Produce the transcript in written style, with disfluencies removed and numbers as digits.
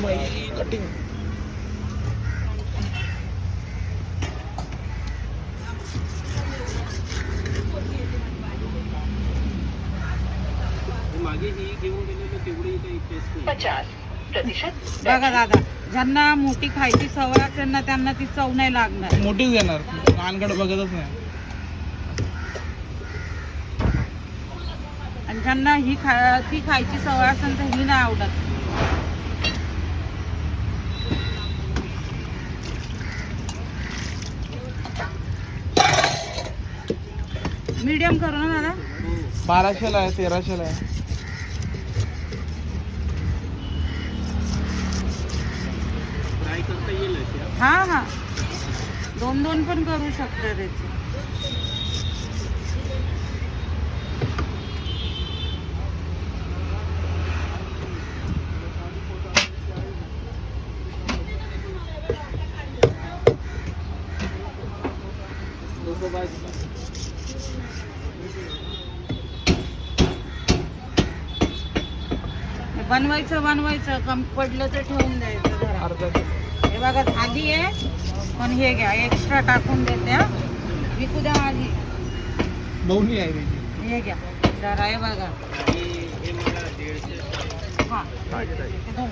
Cutting मागे ही घेऊन गेलेलो तेवढी काही टेस्ट नाही. 50% बघा दादा, ज्यांना मोठी खायची सवय असेल ना त्यांना ती चव नाही लागणार. मोठीच घेणार, लहानकडे बघतच नाही. आणि ज्यांना ती खायची सवय असेल तर ही नाही आवडत. मीडियम करू ना दादा. 1200ला आहे, 1300ला आहे. फ्राय करता येईल हा हा, दोन दोन पण करू शकता त्याचे. बनवायचं कमी पडलं तर ठेवून द्यायचं जरा. हे बघा आधी आहे, पण हे घ्या एक्स्ट्रा टाकून देते. विकू द्या आधी, बहुनी आहे त्याची. हे घ्या जरा, हे बघा. हे मला 150. हा